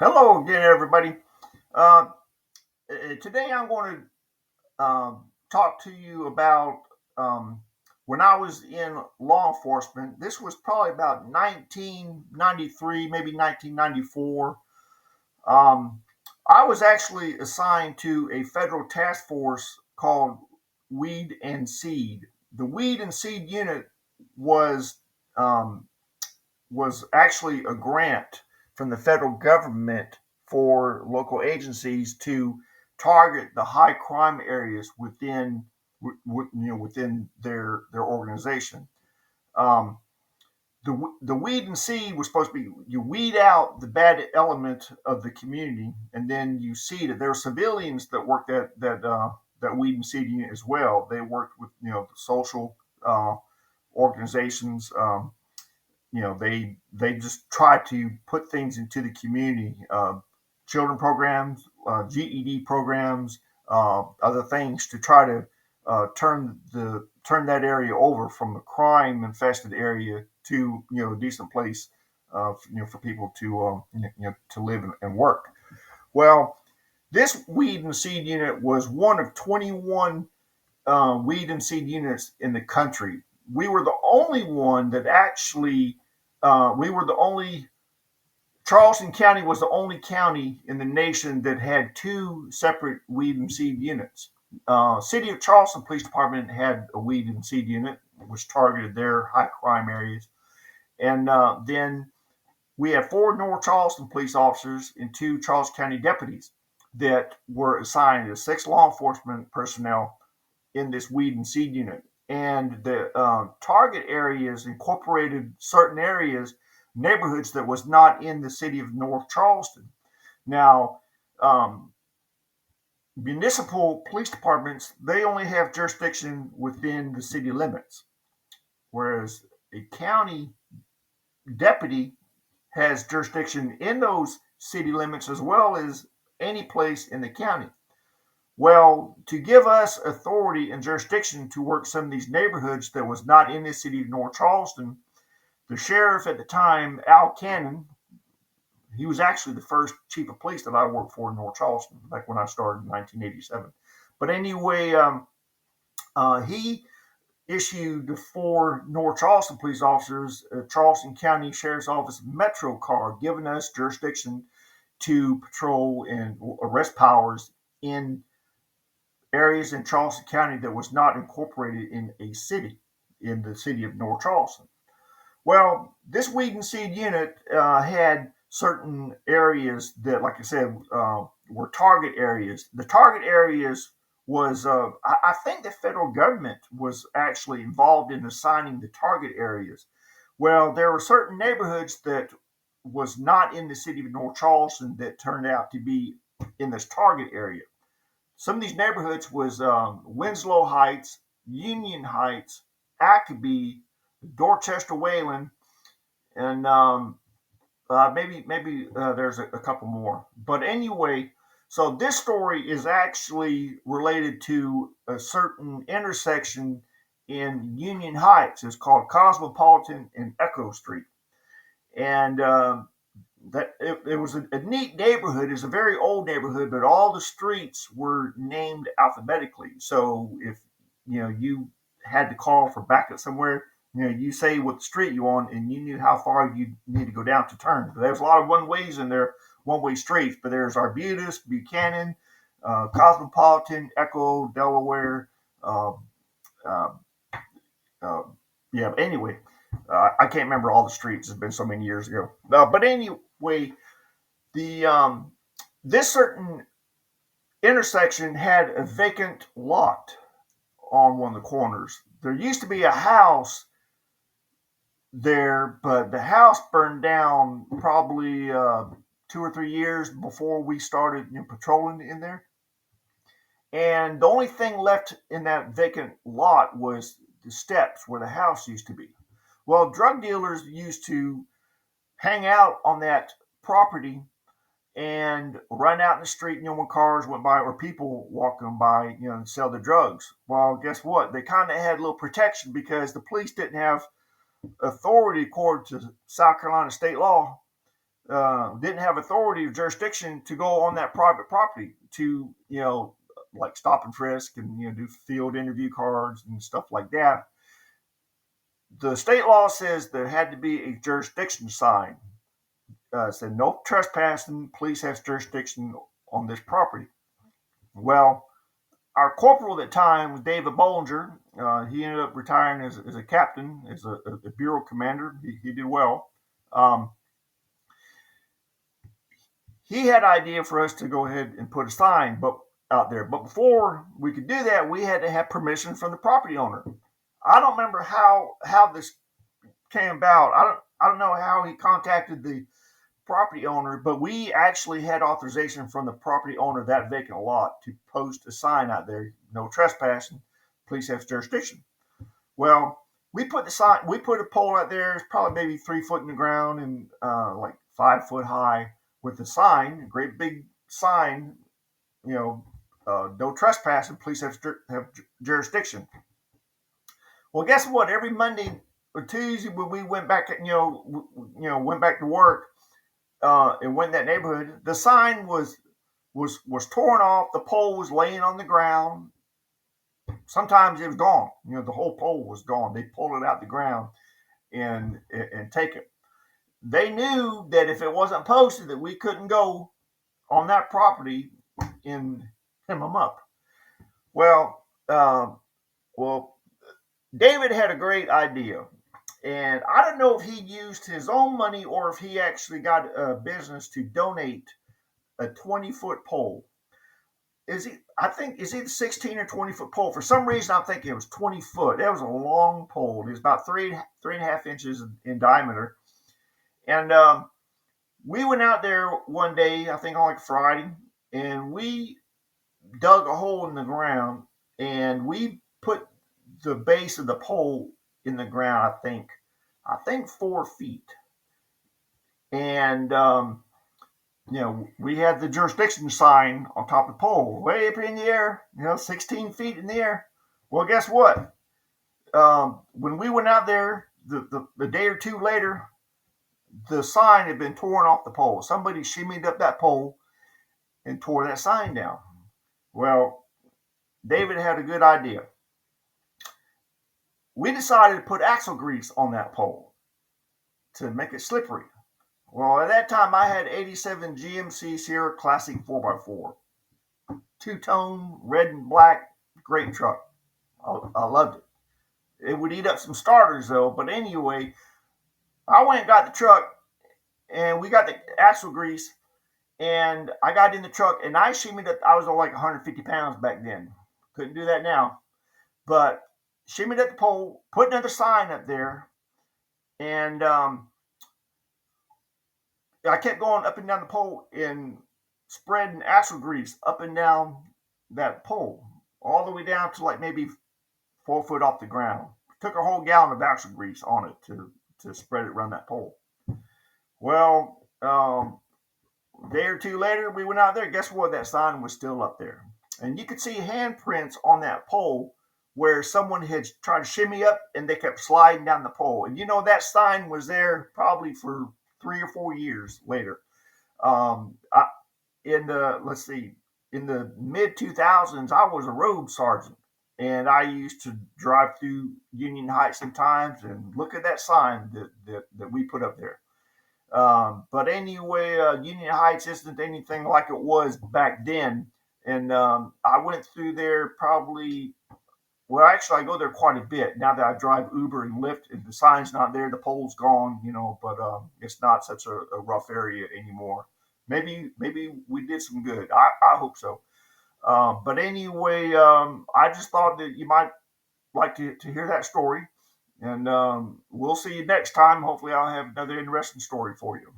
Hello again, everybody. Uh, Today I'm going to talk to you about when I was in law enforcement. This was probably about 1993, maybe 1994. Um, I was actually assigned to a federal task force called Weed and Seed. The Weed and Seed unit was um, was actually a grant from the federal government for local agencies to target the high crime areas within their organization. Um, the weed and seed was supposed to be you weed out the bad element of the community, and then you seed it. There are civilians that worked that weed and seed unit as well. They worked with the social uh, organizations. They just try to put things into the community, children programs, GED programs, other things to try to turn that area over from a crime infested area to a decent place, for people to to live and work. Well, this weed and seed unit was one of 21 weed and seed units in the country. We were the only one that actually, we were the only, Charleston County was the only county in the nation that had two separate weed and seed units. City of Charleston Police Department had a weed and seed unit, which targeted their high crime areas. And then we had four North Charleston police officers and two Charleston County deputies that were assigned as six law enforcement personnel in this weed and seed unit. And the target areas incorporated certain areas, neighborhoods that was not in the city of North Charleston. Now, um, municipal police departments, they only have jurisdiction within the city limits, whereas a county deputy has jurisdiction in those city limits as well as any place in the county. Well, to give us authority and jurisdiction to work some of these neighborhoods that was not in the city of North Charleston, the sheriff at the time, Al Cannon, he was actually the first chief of police that I worked for in North Charleston back when I started in 1987. But anyway, he issued the four North Charleston police officers a Charleston County Sheriff's Office Metro card, giving us jurisdiction to patrol and arrest powers in areas in Charleston County that was not incorporated in a city, in the city of North Charleston. Well, this weed and seed unit had certain areas that, like I said, were target areas. The target areas was, I think the federal government was actually involved in assigning the target areas. Well, there were certain neighborhoods that was not in the city of North Charleston that turned out to be in this target area. Some of these neighborhoods was Winslow Heights, Union Heights, Ackaby, Dorchester Wayland, and maybe there's a couple more. But anyway, so this story is actually related to a certain intersection in Union Heights. It's called Cosmopolitan and Echo Street, and it was a neat neighborhood. It's a very old neighborhood, but all the streets were named alphabetically. So if you had to call for backup somewhere, you say what street you on, and you knew how far you need to go down to turn. There's a lot of one ways in there, one way streets, but there's Arbutus, Buchanan, Cosmopolitan, Echo, Delaware. Uh, uh, uh, yeah. Anyway, I can't remember all the streets. It's been so many years ago. But anyway, the this certain intersection had a vacant lot on one of the corners. There used to be a house there, but the house burned down probably 2 or 3 years before we started patrolling in there. And the only thing left in that vacant lot was the steps where the house used to be. Well, drug dealers used to hang out on that property and run out in the street, when cars went by or people walking by, and sell the drugs. Well, guess what? They kind of had a little protection because the police didn't have authority, according to South Carolina state law, didn't have authority or jurisdiction to go on that private property to, like stop and frisk and, do field interview cards and stuff like that. The state law says there had to be a jurisdiction sign. Said no trespassing. Police has jurisdiction on this property. Well, our corporal at the time was David Bollinger. He ended up retiring as a captain, as a bureau commander. He did well. He had an idea for us to go ahead and put a sign out there. But before we could do that, we had to have permission from the property owner. I don't remember how this came about. I don't know how he contacted the property owner, but we actually had authorization from the property owner of that vacant lot to post a sign out there: no trespassing, police have jurisdiction. Well, we put a pole out there. It's probably maybe 3 foot in the ground and like 5 foot high, with a sign, a great big sign, no trespassing, police have jurisdiction. Well, guess what? Every Monday or Tuesday when we went back, went back to work, and went in that neighborhood, the sign was torn off. The pole was laying on the ground. Sometimes it was gone. The whole pole was gone. They pulled it out the ground and take it. They knew that if it wasn't posted, that we couldn't go on that property and hem them up. Well, David had a great idea, and I don't know if he used his own money or if he actually got a business to donate a 20-foot pole. I think is either 16 or 20-foot pole. For some reason, I'm thinking it was 20 foot. That was a long pole. It was about three and a half inches in diameter. And we went out there one day, I think on like Friday, and we dug a hole in the ground, and we put the base of the pole in the ground. I think 4 feet, and we had the jurisdiction sign on top of the pole, way up in the air, 16 feet in the air. Well, guess what? When we went out there, the day or two later, the sign had been torn off the pole. Somebody shimmied up that pole and tore that sign down. Well, David had a good idea. We decided to put axle grease on that pole to make it slippery. Well, at that time, I had 87 GMC Sierra Classic 4x4. Two-tone, red and black, great truck. I loved it. It would eat up some starters, though. But anyway, I went and got the truck, and we got the axle grease, and I got in the truck, and I shimmied up. I was like 150 pounds back then. Couldn't do that now. But shimmied up the pole, put another sign up there, and I kept going up and down the pole and spreading axle grease up and down that pole, all the way down to like maybe 4 foot off the ground. Took a whole gallon of axle grease on it to spread it around that pole. Well, a day or two later, we went out there. Guess what? That sign was still up there. And you could see handprints on that pole where someone had tried to shimmy up and they kept sliding down the pole. And that sign was there probably for 3 or 4 years later. In the mid 2000s, I was a road sergeant, and I used to drive through Union Heights sometimes and look at that sign that we put up there. But anyway, Union Heights isn't anything like it was back then. And I went through there probably, well, actually, I go there quite a bit now that I drive Uber and Lyft. And the sign's not there, the pole's gone, but it's not such a rough area anymore. Maybe we did some good. I hope so. But anyway, I just thought that you might like to hear that story. And we'll see you next time. Hopefully, I'll have another interesting story for you.